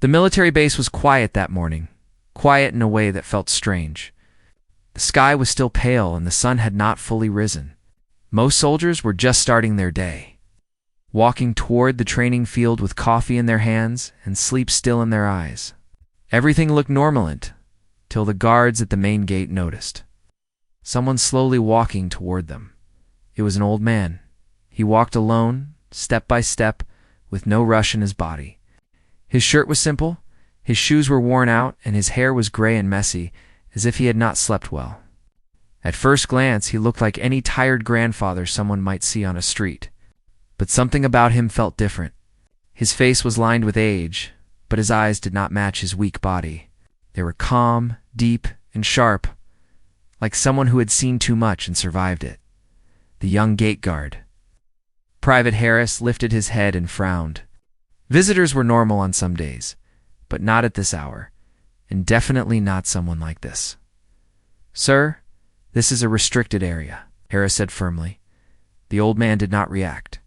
The military base was quiet that morning, quiet in a way that felt strange. The sky was still pale and the sun had not fully risen. Most soldiers were just starting their day, walking toward the training field with coffee in their hands and sleep still in their eyes. Everything looked normal till the guards at the main gate noticed someone slowly walking toward them. It was an old man. He walked alone, step by step, with no rush in his body. His shirt was simple, his shoes were worn out, and his hair was gray and messy, as if he had not slept well. At first glance, he looked like any tired grandfather someone might see on a street. But something about him felt different. His face was lined with age, but his eyes did not match his weak body. They were calm, deep, and sharp, like someone who had seen too much and survived it. The young gate guard. Private Harris lifted his head and frowned. Visitors were normal on some days, but not at this hour, and definitely not someone like this. "Sir, this is a restricted area," Harris said firmly. The old man did not react.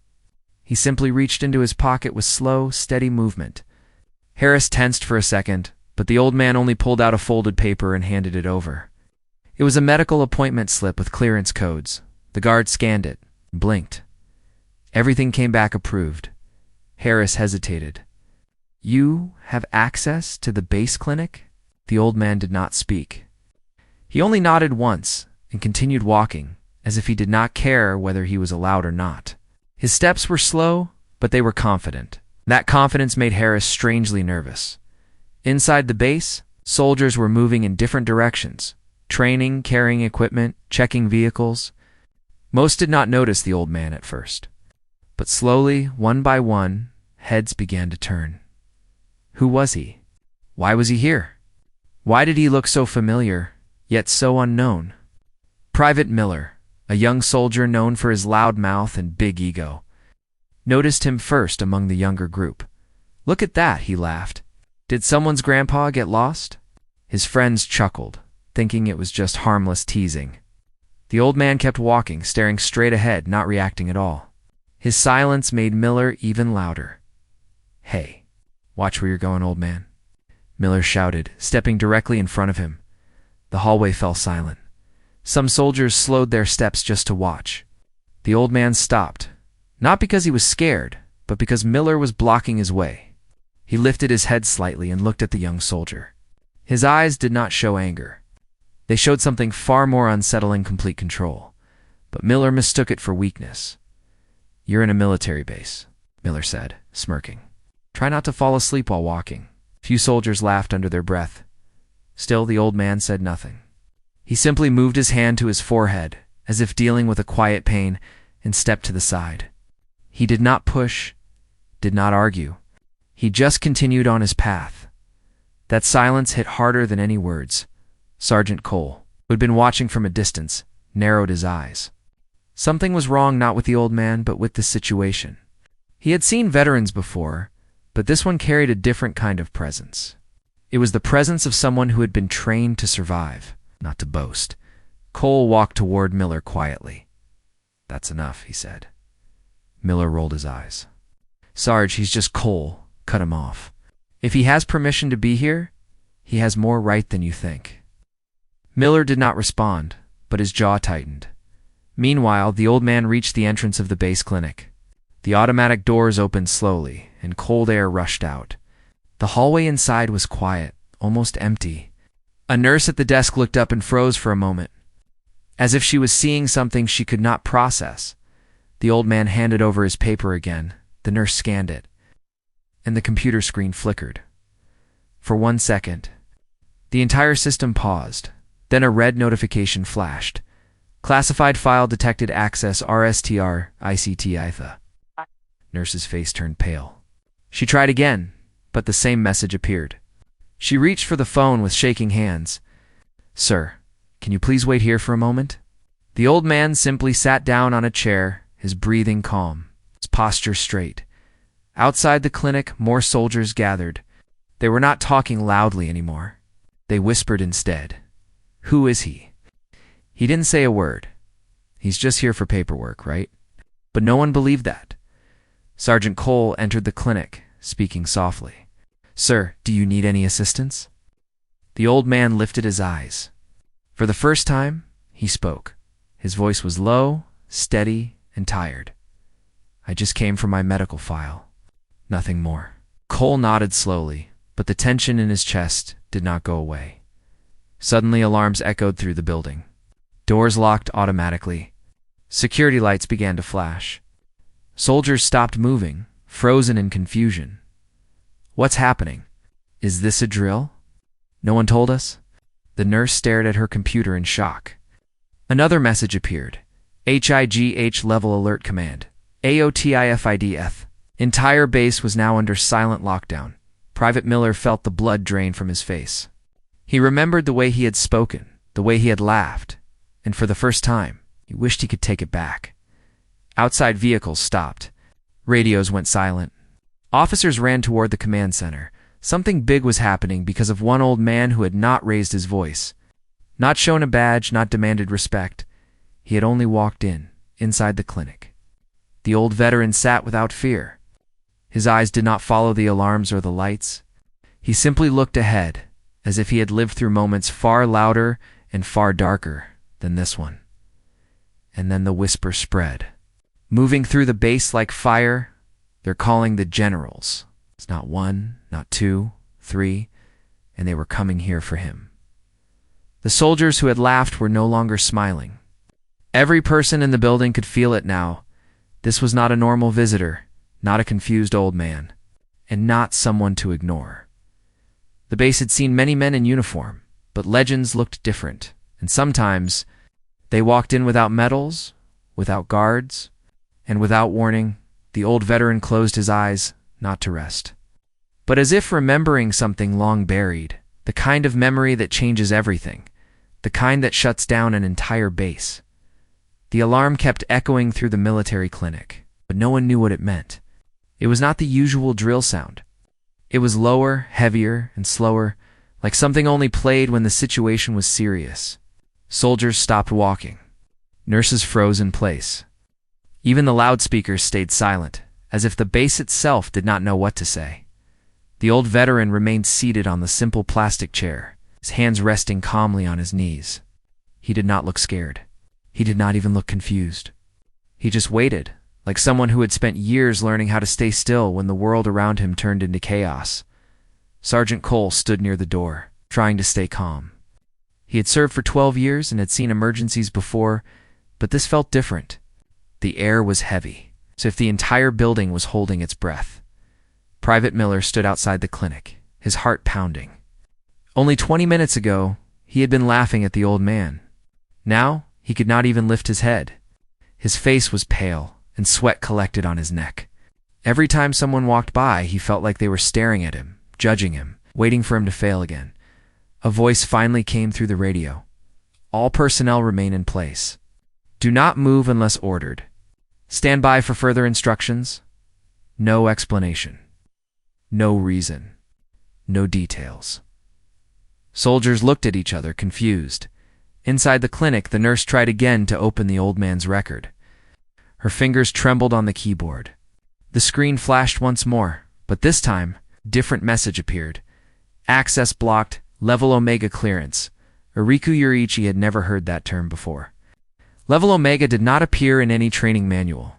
He simply reached into his pocket with slow, steady movement. Harris tensed for a second, but the old man only pulled out a folded paper and handed it over. It was a medical appointment slip with clearance codes. The guard scanned it and blinked. Everything came back approved. Harris hesitated. "You have access to the base clinic?" The old man did not speak. He only nodded once and continued walking, as if he did not care whether he was allowed or not. His steps were slow, but they were confident. That confidence made Harris strangely nervous. Inside the base, soldiers were moving in different directions, training, carrying equipment, checking vehicles. Most did not notice the old man at first. But slowly, one by one, heads began to turn. Who was he? Why was he here? Why did he look so familiar, yet so unknown? Private Miller, a young soldier known for his loud mouth and big ego, noticed him first among the younger group. "Look at that," he laughed. "Did someone's grandpa get lost?" His friends chuckled, thinking it was just harmless teasing. The old man kept walking, staring straight ahead, not reacting at all. His silence made Miller even louder. "Hey, watch where you're going, old man," Miller shouted, stepping directly in front of him. The hallway fell silent. Some soldiers slowed their steps just to watch. The old man stopped, not because he was scared, but because Miller was blocking his way. He lifted his head slightly and looked at the young soldier. His eyes did not show anger. They showed something far more unsettling: complete control. But Miller mistook it for weakness. "You're in a military base," Miller said, smirking. "Try not to fall asleep while walking." Few soldiers laughed under their breath. Still, the old man said nothing. He simply moved his hand to his forehead, as if dealing with a quiet pain, and stepped to the side. He did not push, did not argue. He just continued on his path. That silence hit harder than any words. Sergeant Cole, who had been watching from a distance, narrowed his eyes. Something was wrong, not with the old man, but with the situation. He had seen veterans before, but this one carried a different kind of presence. It was the presence of someone who had been trained to survive, not to boast. Cole walked toward Miller quietly. "That's enough," he said. Miller rolled his eyes. "Sarge, he's just Cole. Cut him off. If he has permission to be here, he has more right than you think." Miller did not respond, but his jaw tightened. Meanwhile, the old man reached the entrance of the base clinic. The automatic doors opened slowly, and cold air rushed out. The hallway inside was quiet, almost empty. A nurse at the desk looked up and froze for a moment, as if she was seeing something she could not process. The old man handed over his paper again. The nurse scanned it, and the computer screen flickered. For 1 second, the entire system paused. Then a red notification flashed. "Classified file detected, access RSTR ICT ITHA." Nurse's face turned pale. She tried again, but the same message appeared. She reached for the phone with shaking hands. "Sir, can you please wait here for a moment?" The old man simply sat down on a chair, his breathing calm, his posture straight. Outside the clinic, more soldiers gathered. They were not talking loudly anymore. They whispered instead. "Who is he?" He didn't say a word. "He's just here for paperwork, right?" But no one believed that. Sergeant Cole entered the clinic, speaking softly. "Sir, do you need any assistance?" The old man lifted his eyes. For the first time, he spoke. His voice was low, steady, and tired. "I just came from my medical file. Nothing more." Cole nodded slowly, but the tension in his chest did not go away. Suddenly, alarms echoed through the building. Doors locked automatically. Security lights began to flash. Soldiers stopped moving, frozen in confusion. "What's happening? Is this a drill? No one told us?" The nurse stared at her computer in shock. Another message appeared. HIGH Level Alert Command. AOTIFIDF. Entire base was now under silent lockdown. Private Miller felt the blood drain from his face. He remembered the way he had spoken, the way he had laughed, and for the first time, he wished he could take it back. Outside vehicles stopped. Radios went silent. Officers ran toward the command center. Something big was happening because of one old man who had not raised his voice, not shown a badge, not demanded respect. He had only walked inside the clinic. The old veteran sat without fear. His eyes did not follow the alarms or the lights. He simply looked ahead, as if he had lived through moments far louder and far darker than this one. And then the whisper spread. Moving through the base like fire, they're calling the generals. It's not one, not two, three, and they were coming here for him. The soldiers who had laughed were no longer smiling. Every person in the building could feel it now. This was not a normal visitor, not a confused old man, and not someone to ignore. The base had seen many men in uniform, but legends looked different, and sometimes they walked in without medals, without guards, and without warning. The old veteran closed his eyes, not to rest, but as if remembering something long buried, the kind of memory that changes everything, the kind that shuts down an entire base. The alarm kept echoing through the military clinic, but no one knew what it meant. It was not the usual drill sound. It was lower, heavier, and slower, like something only played when the situation was serious. Soldiers stopped walking. Nurses froze in place. Even the loudspeakers stayed silent, as if the base itself did not know what to say. The old veteran remained seated on the simple plastic chair, his hands resting calmly on his knees. He did not look scared. He did not even look confused. He just waited, like someone who had spent years learning how to stay still when the world around him turned into chaos. Sergeant Cole stood near the door, trying to stay calm. He had served for 12 years and had seen emergencies before, but this felt different. The air was heavy, as if the entire building was holding its breath. Private Miller stood outside the clinic, his heart pounding. Only 20 minutes ago, he had been laughing at the old man. Now, he could not even lift his head. His face was pale, and sweat collected on his neck. Every time someone walked by, he felt like they were staring at him, judging him, waiting for him to fail again. A voice finally came through the radio. "All personnel remain in place. Do not move unless ordered. Stand by for further instructions. No explanation. No reason. No details." Soldiers looked at each other, confused. Inside the clinic, the nurse tried again to open the old man's record. Her fingers trembled on the keyboard. The screen flashed once more, but this time, a different message appeared. "Access blocked, level Omega clearance." Ariku Yuriichi had never heard that term before. Level Omega did not appear in any training manual.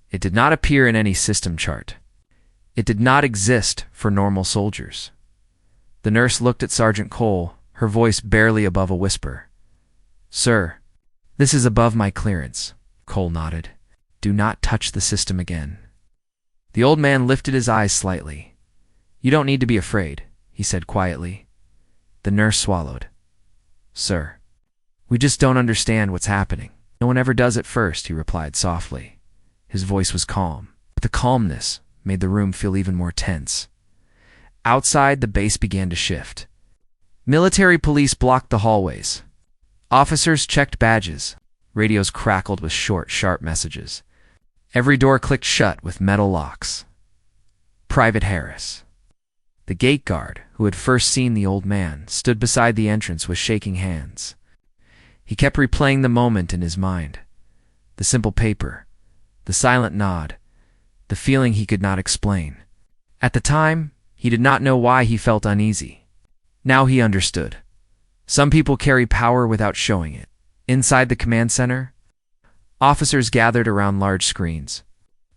It did not appear in any system chart. It did not exist for normal soldiers. The nurse looked at Sergeant Cole, her voice barely above a whisper. "Sir, this is above my clearance." Cole nodded. "Do not touch the system again." The old man lifted his eyes slightly. "You don't need to be afraid," he said quietly. The nurse swallowed. "Sir, we just don't understand what's happening. No one ever does at first," he replied softly. His voice was calm, but the calmness made the room feel even more tense. Outside, the base began to shift. Military police blocked the hallways. Officers checked badges. Radios crackled with short, sharp messages. Every door clicked shut with metal locks. Private Harris. The gate guard, who had first seen the old man, stood beside the entrance with shaking hands. He kept replaying the moment in his mind. The simple paper, the silent nod, the feeling he could not explain. At the time, He did not know why he felt uneasy. Now he understood. Some people carry power without showing it. Inside the command center, officers gathered around large screens.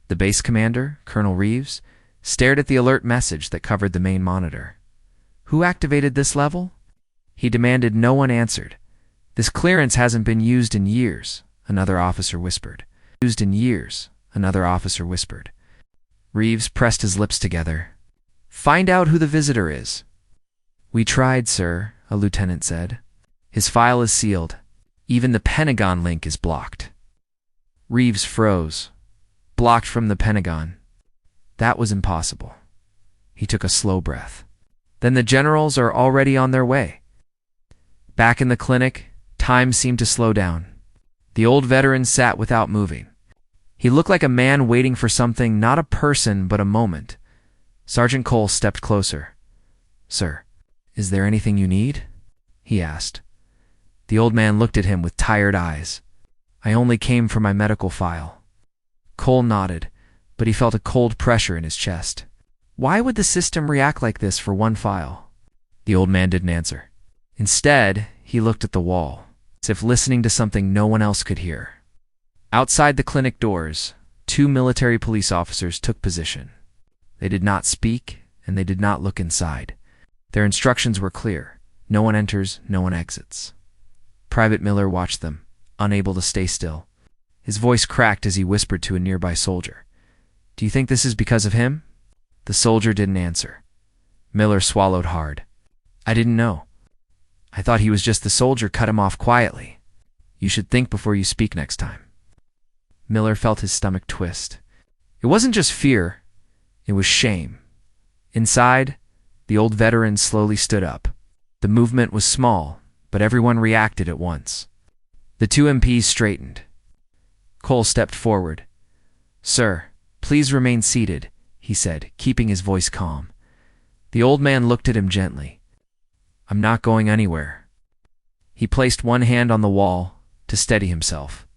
The base commander, Colonel Reeves, stared at the alert message that covered the main monitor. Who activated this level? He demanded. No one answered. This clearance hasn't been used in years, another officer whispered. Used in years, another officer whispered. Reeves pressed his lips together. Find out who the visitor is. We tried, sir, a lieutenant said. His file is sealed. Even the Pentagon link is blocked. Reeves froze. Blocked from the Pentagon. That was impossible. He took a slow breath. Then the generals are already on their way. Back in the clinic, time seemed to slow down. The old veteran sat without moving. He looked like a man waiting for something, not a person, but a moment. Sergeant Cole stepped closer. Sir, is there anything you need? He asked. The old man looked at him with tired eyes. I only came for my medical file. Cole nodded, but he felt a cold pressure in his chest. Why would the system react like this for one file? The old man didn't answer. Instead, he looked at the wall, as if listening to something no one else could hear. Outside the clinic doors, 2 military police officers took position. They did not speak, and they did not look inside. Their instructions were clear. No one enters, no one exits. Private Miller watched them, unable to stay still. His voice cracked as he whispered to a nearby soldier. Do you think this is because of him? The soldier didn't answer. Miller swallowed hard. I didn't know. I thought he was just the soldier cut him off quietly. You should think before you speak next time. Miller felt his stomach twist. It wasn't just fear. It was shame. Inside, the old veteran slowly stood up. The movement was small, but everyone reacted at once. The 2 MPs straightened. Cole stepped forward. Sir, please remain seated, he said, keeping his voice calm. The old man looked at him gently. I'm not going anywhere. He placed one hand on the wall to steady himself.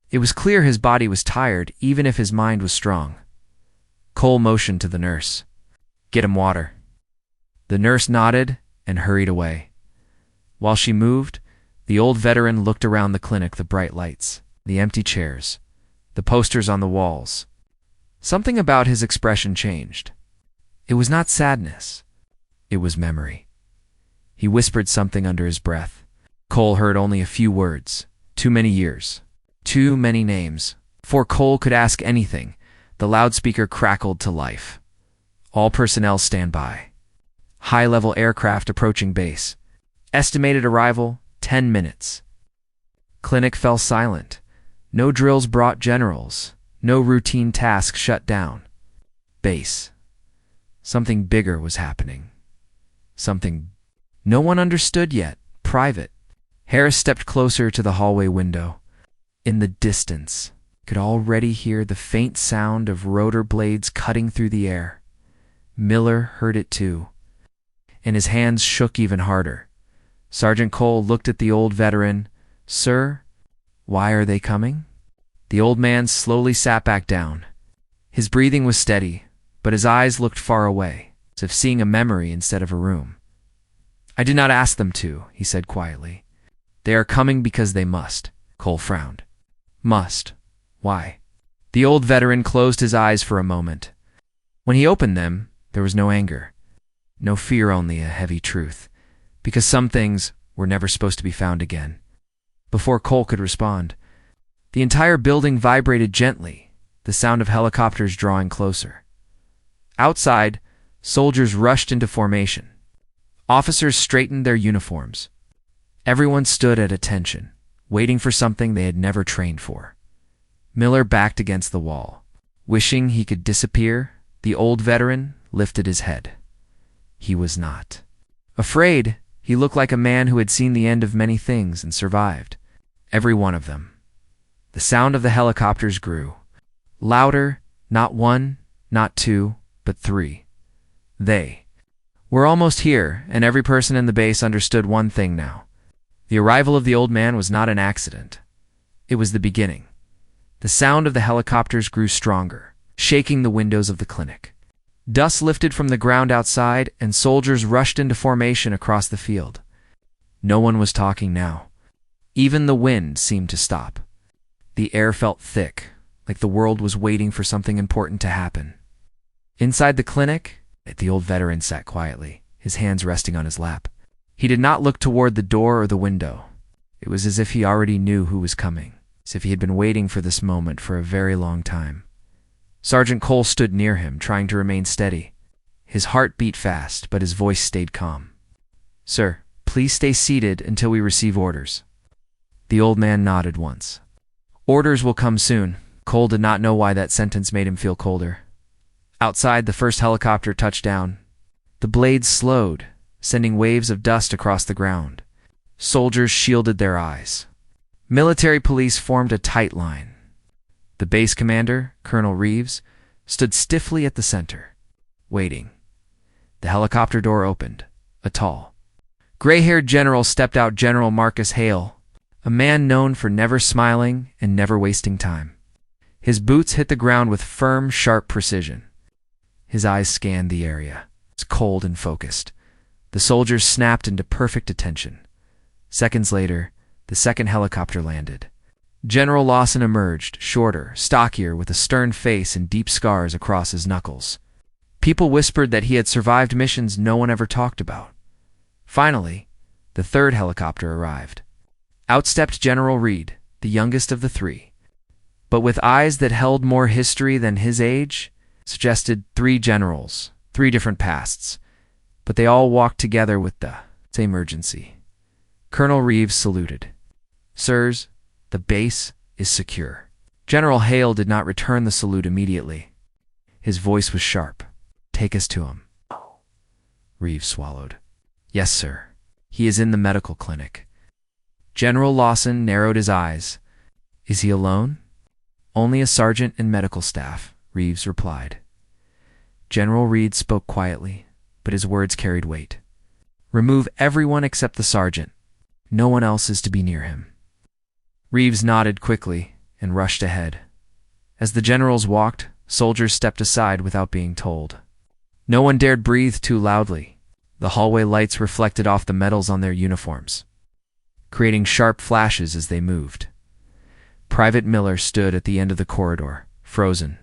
It was clear his body was tired, even if his mind was strong. Cole motioned to the nurse. Get him water. The nurse nodded and hurried away. While she moved, the old veteran looked around the clinic, the bright lights, the empty chairs, the posters on the walls. Something about his expression changed. It was not sadness. It was memory. He whispered something under his breath. Cole heard only a few words. Too many years. Too many names. Before Cole could ask anything, the loudspeaker crackled to life. All personnel stand by. High-level aircraft approaching base. Estimated arrival, 10 minutes. Clinic fell silent. No drills brought generals. No routine tasks shut down. Base. Something bigger was happening. Something no one understood yet. Private. Harris stepped closer to the hallway window. In the distance, could already hear the faint sound of rotor blades cutting through the air. Miller heard it too, and his hands shook even harder. Sergeant Cole looked at the old veteran. Sir, why are they coming? The old man slowly sat back down. His breathing was steady, but his eyes looked far away, as if seeing a memory instead of a room. I did not ask them to, he said quietly. They are coming because they must. Cole frowned. Must. Why? The old veteran closed his eyes for a moment. When he opened them, there was no anger. No fear, only a heavy truth. Because some things were never supposed to be found again. Before Cole could respond, the entire building vibrated gently, the sound of helicopters drawing closer. Outside, soldiers rushed into formation. Officers straightened their uniforms. Everyone stood at attention, waiting for something they had never trained for. Miller backed against the wall. Wishing he could disappear, the old veteran lifted his head. He was not afraid. He looked like a man who had seen the end of many things and survived. Every one of them. The sound of the helicopters grew. Louder, not 1, not 2, but 3. They were almost here, and every person in the base understood one thing now. The arrival of the old man was not an accident. It was the beginning. The sound of the helicopters grew stronger, shaking the windows of the clinic. Dust lifted from the ground outside, and soldiers rushed into formation across the field. No one was talking now. Even the wind seemed to stop. The air felt thick, like the world was waiting for something important to happen. Inside the clinic, the old veteran sat quietly, his hands resting on his lap. He did not look toward the door or the window. It was as if he already knew who was coming, as if he had been waiting for this moment for a very long time. Sergeant Cole stood near him, trying to remain steady. His heart beat fast, but his voice stayed calm. "Sir, please stay seated until we receive orders." The old man nodded once. "Orders will come soon." Cole did not know why that sentence made him feel colder. Outside, the first helicopter touched down. The blades slowed, sending waves of dust across the ground. Soldiers shielded their eyes. Military police formed a tight line. The base commander, Colonel Reeves, stood stiffly at the center, waiting. The helicopter door opened. A tall, gray-haired general stepped out, General Marcus Hale, a man known for never smiling and never wasting time. His boots hit the ground with firm, sharp precision. His eyes scanned the area. It was cold and focused. The soldiers snapped into perfect attention. Seconds later, the second helicopter landed. General Lawson emerged, shorter, stockier, with a stern face and deep scars across his knuckles. People whispered that he had survived missions no one ever talked about. Finally, the third helicopter arrived. Out stepped General Reed, the youngest of the three. But with eyes that held more history than his age, suggested 3 generals, 3 different pasts. But they all walked together with the same urgency. Colonel Reeves saluted. "Sirs, the base is secure." General Hale did not return the salute immediately. His voice was sharp. "Take us to him." Reeves swallowed. "Yes, sir. He is in the medical clinic." General Lawson narrowed his eyes. "Is he alone?" "Only a sergeant and medical staff," Reeves replied. General Reed spoke quietly, but his words carried weight. "Remove everyone except the sergeant. No one else is to be near him." Reeves nodded quickly and rushed ahead. As the generals walked, soldiers stepped aside without being told. No one dared breathe too loudly. The hallway lights reflected off the metals on their uniforms, creating sharp flashes as they moved. Private Miller stood at the end of the corridor, frozen.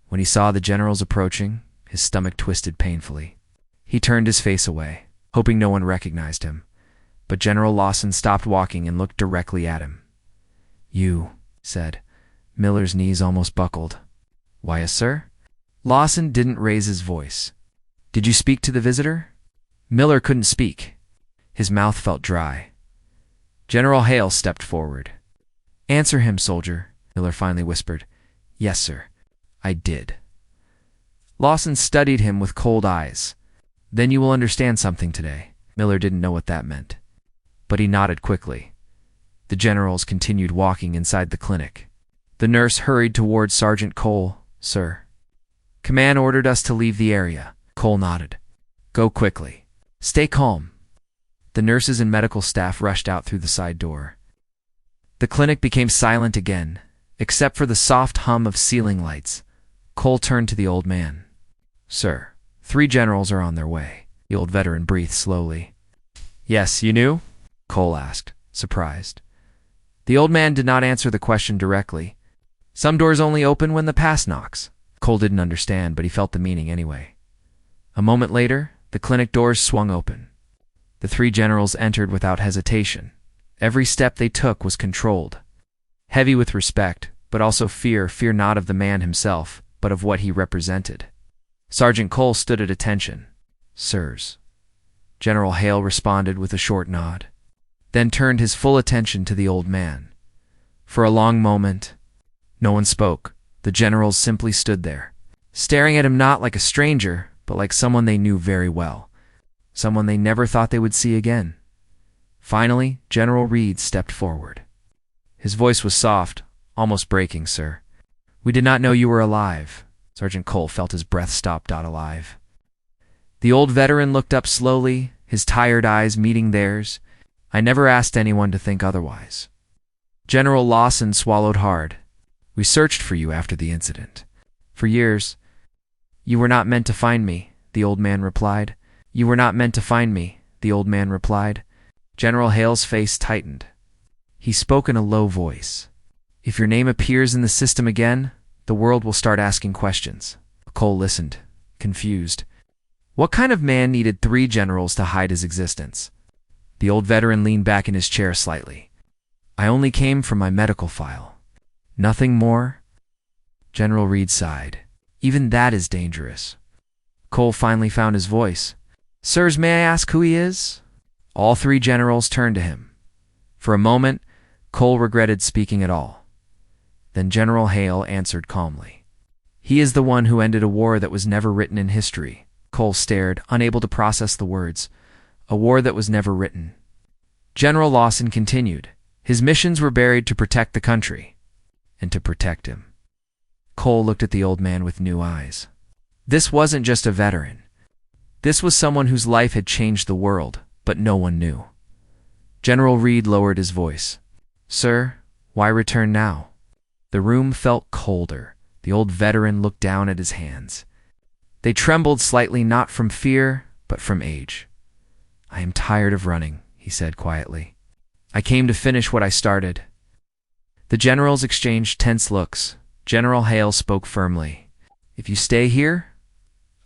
When he saw the generals approaching, his stomach twisted painfully. He turned his face away, hoping no one recognized him. But General Lawson stopped walking and looked directly at him. "You," said. Miller's knees almost buckled. "Why, yes, sir?" Lawson didn't raise his voice. "Did you speak to the visitor?" Miller couldn't speak. His mouth felt dry. General Hale stepped forward. "Answer him, soldier," Miller finally whispered. "Yes, sir. I did." Lawson studied him with cold eyes. "Then you will understand something today." Miller didn't know what that meant, but he nodded quickly. The generals continued walking inside the clinic. The nurse hurried towards Sergeant Cole. "Sir, command ordered us to leave the area." Cole nodded. "Go quickly. Stay calm." The nurses and medical staff rushed out through the side door. The clinic became silent again, except for the soft hum of ceiling lights. Cole turned to the old man. "Sir, 3 generals are on their way." The old veteran breathed slowly. "Yes, you knew?" Cole asked, surprised. The old man did not answer the question directly. "Some doors only open when the pass knocks." Cole didn't understand, but he felt the meaning anyway. A moment later, the clinic doors swung open. The 3 generals entered without hesitation. Every step they took was controlled. Heavy with respect, but also fear not of the man himself, but of what he represented. Sergeant Cole stood at attention. "Sirs." General Hale responded with a short nod, then turned his full attention to the old man. For a long moment, no one spoke. The generals simply stood there, staring at him not like a stranger, but like someone they knew very well, someone they never thought they would see again. Finally, General Reed stepped forward. His voice was soft, almost breaking. "Sir, we did not know you were alive." Sergeant Cole felt his breath stop. Alive. The old veteran looked up slowly, his tired eyes meeting theirs. "I never asked anyone to think otherwise." General Lawson swallowed hard. "We searched for you after the incident. For years. "You were not meant to find me," the old man replied. "You were not meant to find me," the old man replied. General Hale's face tightened. He spoke in a low voice. "If your name appears in the system again, the world will start asking questions." Cole listened, confused. What kind of man needed 3 generals to hide his existence? The old veteran leaned back in his chair slightly. "I only came from my medical file. Nothing more?" General Reed sighed. "Even that is dangerous." Cole finally found his voice. "Sirs, may I ask who he is?" All 3 generals turned to him. For a moment, Cole regretted speaking at all. Then General Hale answered calmly. "He is the one who ended a war that was never written in history." Cole stared, unable to process the words. A war that was never written. General Lawson continued. His missions were buried to protect the country. And to protect him. Cole looked at the old man with new eyes. This wasn't just a veteran. This was someone whose life had changed the world, but no one knew. General Reed lowered his voice. "Sir, why return now?" The room felt colder. The old veteran looked down at his hands. They trembled slightly, not from fear, but from age. "I am tired of running," he said quietly. "I came to finish what I started." The generals exchanged tense looks. General Hale spoke firmly. "If you stay here,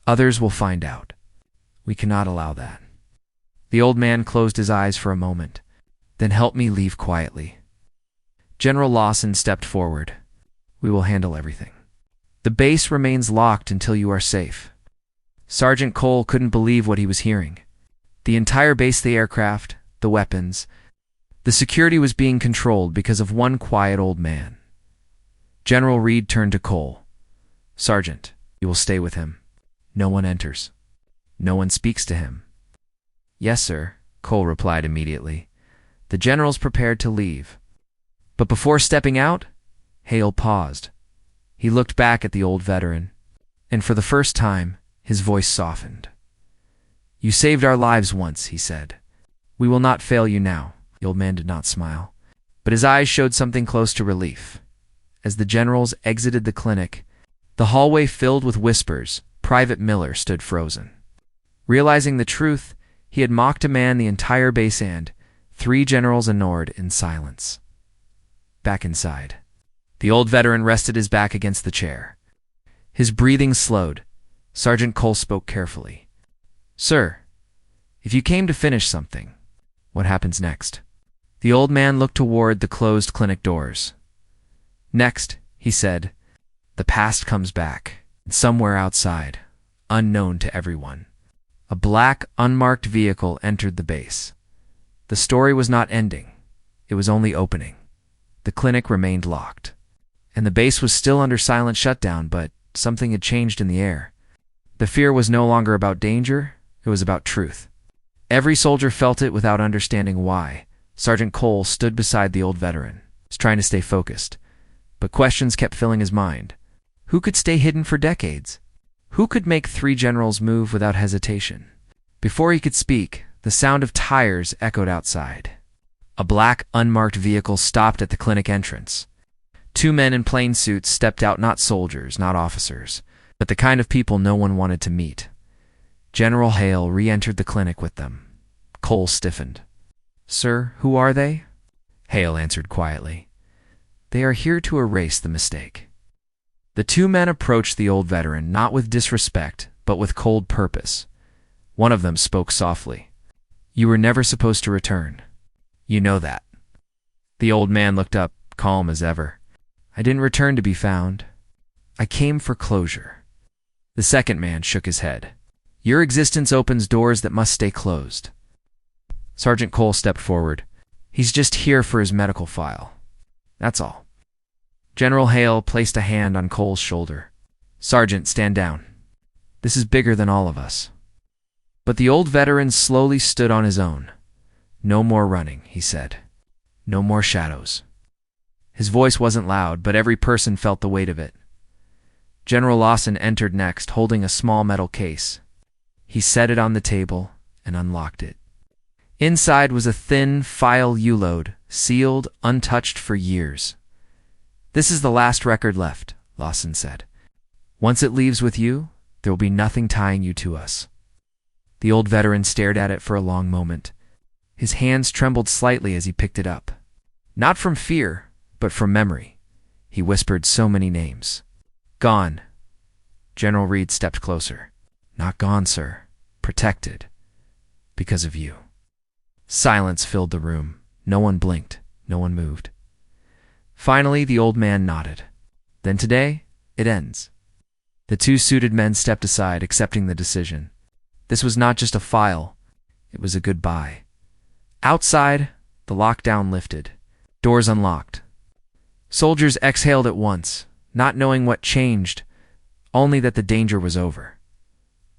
others will find out. We cannot allow that." The old man closed his eyes for a moment. "Then help me leave quietly." General Lawson stepped forward. "We will handle everything. The base remains locked until you are safe." Sergeant Cole couldn't believe what he was hearing. The entire base, the aircraft, the weapons, the security was being controlled because of one quiet old man. General Reed turned to Cole. "Sergeant, you will stay with him. No one enters. No one speaks to him." "Yes, sir," Cole replied immediately. The generals prepared to leave. But before stepping out, Hale paused. He looked back at the old veteran, and for the first time, his voice softened. "You saved our lives once," he said. "We will not fail you now." The old man did not smile, but his eyes showed something close to relief. As the generals exited the clinic, the hallway filled with whispers. Private Miller stood frozen. Realizing the truth, he had mocked a man the entire base and 3 generals ignored in silence. Back inside, the old veteran rested his back against the chair. His breathing slowed. Sergeant Cole spoke carefully. "Sir, if you came to finish something, what happens next?" The old man looked toward the closed clinic doors. "Next," he said, "the past comes back, and somewhere outside, unknown to everyone, a black, unmarked vehicle entered the base. The story was not ending. It was only opening. The clinic remained locked. And the base was still under silent shutdown, but something had changed in the air. The fear was no longer about danger, it was about truth. Every soldier felt it without understanding why. Sergeant Cole stood beside the old veteran, trying to stay focused. But questions kept filling his mind. Who could stay hidden for decades? Who could make 3 generals move without hesitation? Before he could speak, the sound of tires echoed outside. A black, unmarked vehicle stopped at the clinic entrance. 2 men in plain suits stepped out, not soldiers, not officers, but the kind of people no one wanted to meet. General Hale re-entered the clinic with them. Cole stiffened. "Sir, who are they?" Hale answered quietly. "They are here to erase the mistake." The 2 men approached the old veteran, not with disrespect, but with cold purpose. One of them spoke softly. "You were never supposed to return. You know that." The old man looked up, calm as ever. "I didn't return to be found. I came for closure." The second man shook his head. "Your existence opens doors that must stay closed." Sergeant Cole stepped forward. "He's just here for his medical file. That's all." General Hale placed a hand on Cole's shoulder. "Sergeant, stand down. This is bigger than all of us." But the old veteran slowly stood on his own. "No more running," he said. "No more shadows." His voice wasn't loud, but every person felt the weight of it. General Lawson entered next, holding a small metal case. He set it on the table and unlocked it. Inside was a thin file U-load, sealed, untouched for years. "This is the last record left," Lawson said. "Once it leaves with you, There will be nothing tying you to us." The old veteran stared at it for a long moment. His hands trembled slightly as he picked it up. Not from fear, but from memory. He whispered so many names. "Gone." General Reed stepped closer. "Not gone, sir. Protected. Because of you." Silence filled the room. No one blinked. No one moved. Finally, the old man nodded. "Then today, it ends." The two suited men stepped aside, accepting the decision. This was not just a file. It was a goodbye. Outside, the lockdown lifted. Doors unlocked. Soldiers exhaled at once, not knowing what changed, only that the danger was over.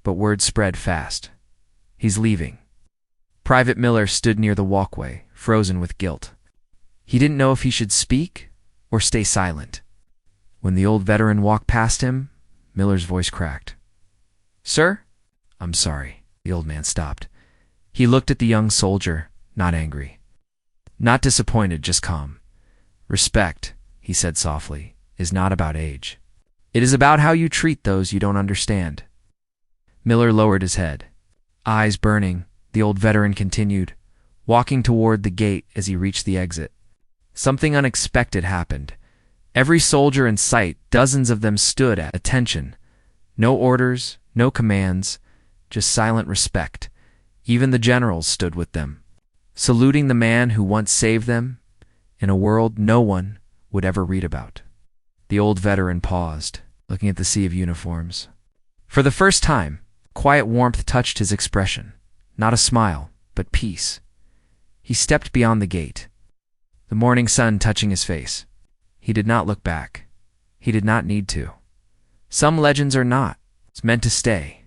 But word spread fast. "He's leaving." Private Miller stood near the walkway, frozen with guilt. He didn't know if he should speak or stay silent. When the old veteran walked past him, Miller's voice cracked. "Sir?" "I'm sorry." The old man stopped. He looked at the young soldier, not angry. Not disappointed, just calm. "Respect," he said softly, "is not about age. It is about how you treat those you don't understand." Miller lowered his head. Eyes burning, the old veteran continued, walking toward the gate as he reached the exit. Something unexpected happened. Every soldier in sight, dozens of them stood at attention. No orders, no commands, just silent respect. Even the generals stood with them, saluting the man who once saved them in a world no one would ever read about. The old veteran paused, looking at the sea of uniforms. For the first time, quiet warmth touched his expression. Not a smile, but peace. He stepped beyond the gate, the morning sun touching his face. He did not look back. He did not need to. Some legends are not meant to stay.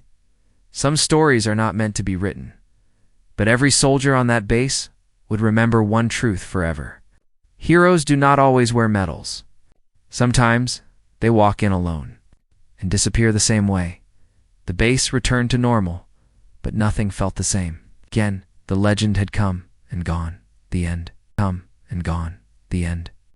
Some stories are not meant to be written. But every soldier on that base would remember one truth forever. Heroes do not always wear medals. Sometimes they walk in alone and disappear the same way. The base returned to normal, but nothing felt the same. Again, the legend had come and gone. The end. Come and gone. The end.